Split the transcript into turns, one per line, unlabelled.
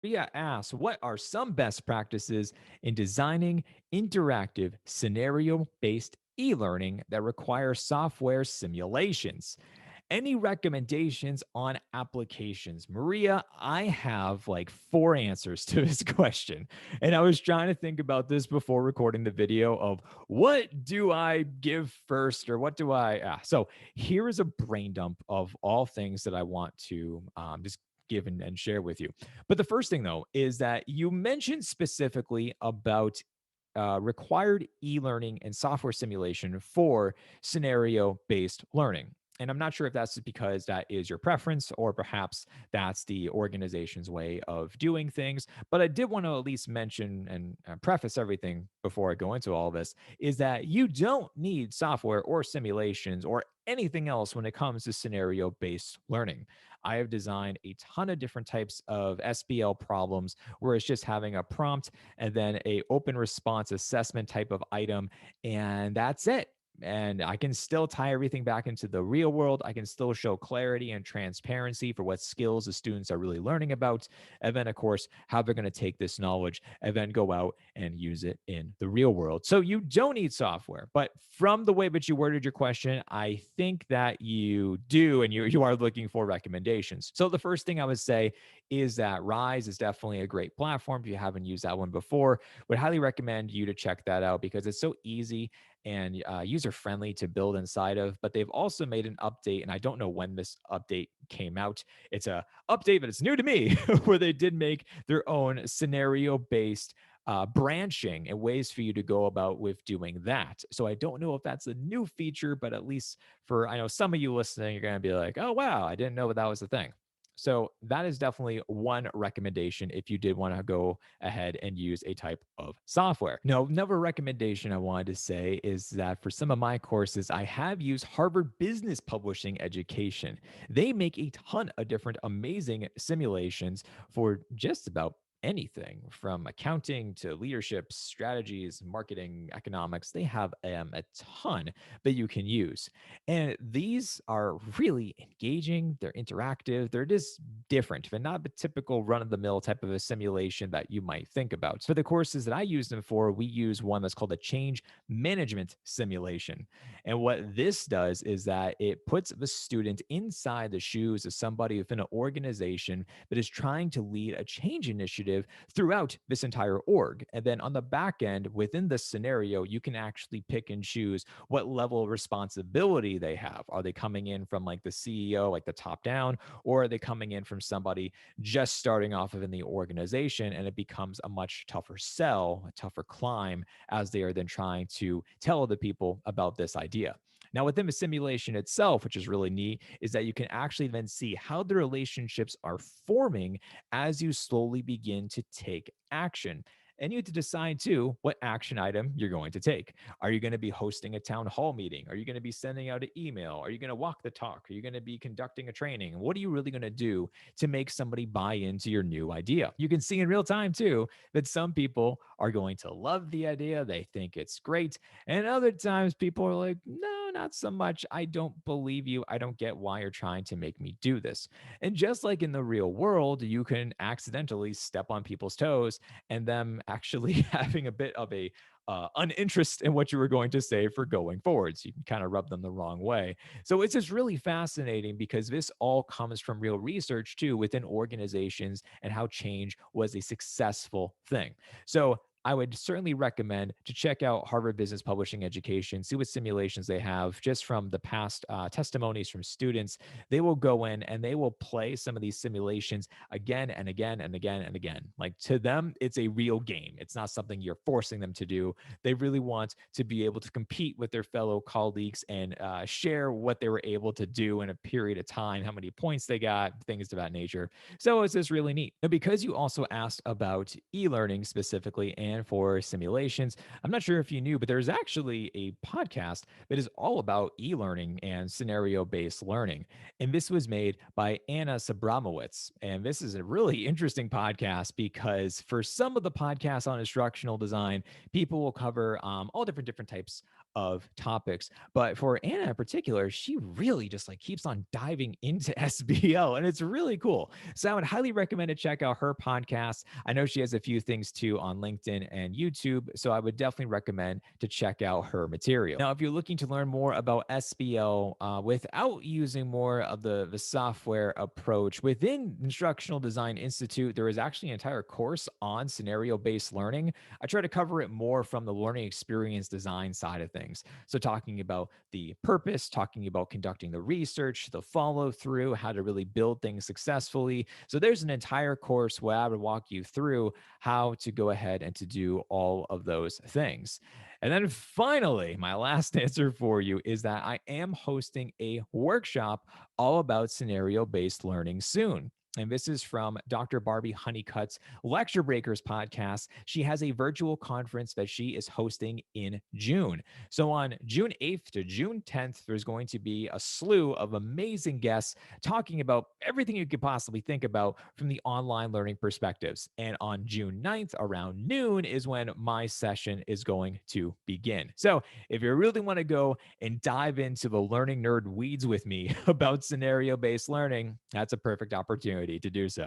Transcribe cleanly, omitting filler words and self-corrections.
Ria asks, what are some best practices in designing interactive scenario based e learning that require software simulations? Any recommendations on applications? Maria, I have like four answers to this question. And I was trying to think about this before recording the video of what do I give first or what do I. So here is a brain dump of all things that I want to just give and share with you. But the first thing, though, is that you mentioned specifically about required e learning and software simulation for scenario based learning. And I'm not sure if that's because that is your preference or perhaps that's the organization's way of doing things. But I did want to at least mention and preface everything before I go into all this is that you don't need software or simulations or anything else when it comes to scenario based learning. I have designed a ton of different types of SBL problems where it's just having a prompt and then a open response assessment type of item, and that's it. And I can still tie everything back into the real world. I can still show clarity and transparency for what skills the students are really learning about. And then, of course, how they're going to take this knowledge and then go out and use it in the real world. So you don't need software. But from the way that you worded your question, I think that you do, and you are looking for recommendations. So the first thing I would say is that Rise is definitely a great platform. If you haven't used that one before, would highly recommend you to check that out because it's so easy and user friendly to build inside of. But they've also made an update, and I don't know when this update came out. It's a update, but it's new to me, where they did make their own scenario based branching and ways for you to go about with doing that. So I don't know if that's a new feature, but at least for I know some of you listening, you're going to be like, oh wow, I didn't know that was a thing. So that is definitely one recommendation if you did want to go ahead and use a type of software. Now, another recommendation I wanted to say is that for some of my courses, I have used Harvard Business Publishing Education. They make a ton of different amazing simulations for just about anything from accounting to leadership, strategies, marketing, economics. They have a ton that you can use. And these are really engaging. They're interactive. They're just different. They're not the typical run of the mill type of a simulation that you might think about. For the courses that I use them for, we use one that's called a change management simulation. And what this does is that it puts the student inside the shoes of somebody within an organization that is trying to lead a change initiative throughout this entire org. And then on the back end, within the scenario, you can actually pick and choose what level of responsibility they have. Are they coming in from like the CEO, like the top down, or are they coming in from somebody just starting off within the organization? And it becomes a much tougher sell, a tougher climb as they are then trying to tell other people about this idea. Now, within the simulation itself, which is really neat, is that you can actually then see how the relationships are forming as you slowly begin to take action. And you have to decide too what action item you're going to take. Are you going to be hosting a town hall meeting? Are you going to be sending out an email? Are you going to walk the talk? Are you going to be conducting a training? What are you really going to do to make somebody buy into your new idea? You can see in real time too that some people are going to love the idea. They think it's great. And other times people are like, no, not so much. I don't believe you. I don't get why you're trying to make me do this. And just like in the real world, you can accidentally step on people's toes and them actually having a bit of a uninterest in what you were going to say for going forward. So you can kind of rub them the wrong way. So it's just really fascinating because this all comes from real research too within organizations and how change was a successful thing. So I would certainly recommend to check out Harvard Business Publishing Education, see what simulations they have just from the past testimonies from students. They will go in and they will play some of these simulations again and again and again and again. Like to them, it's a real game. It's not something you're forcing them to do. They really want to be able to compete with their fellow colleagues and share what they were able to do in a period of time, how many points they got, things of that nature. So it's just really neat. Now, because you also asked about e-learning specifically and for simulations, I'm not sure if you knew, but there's actually a podcast that is all about e-learning and scenario-based learning. And this was made by Anna Sabramowitz. And this is a really interesting podcast because for some of the podcasts on instructional design, people will cover all different types of topics. But for Anna in particular, she really just like keeps on diving into SBO, and it's really cool. So I would highly recommend to check out her podcast. I know she has a few things too on LinkedIn and YouTube, so I would definitely recommend to check out her material. Now, if you're looking to learn more about SBO without using more of the software approach within Instructional Design Institute, there is actually an entire course on scenario based learning. I try to cover it more from the learning experience design side of things. So, talking about the purpose, talking about conducting the research, the follow through, how to really build things successfully. So, there's an entire course where I would walk you through how to go ahead and to do all of those things. And then finally, my last answer for you is that I am hosting a workshop all about scenario based learning soon. And this is from Dr. Barbie Honeycutt's Lecture Breakers podcast. She has a virtual conference that she is hosting in June. So on June 8th to June 10th, there's going to be a slew of amazing guests talking about everything you could possibly think about from the online learning perspectives. And on June 9th, around noon, is when my session is going to begin. So if you really want to go and dive into the learning nerd weeds with me about scenario based learning, that's a perfect opportunity to do so.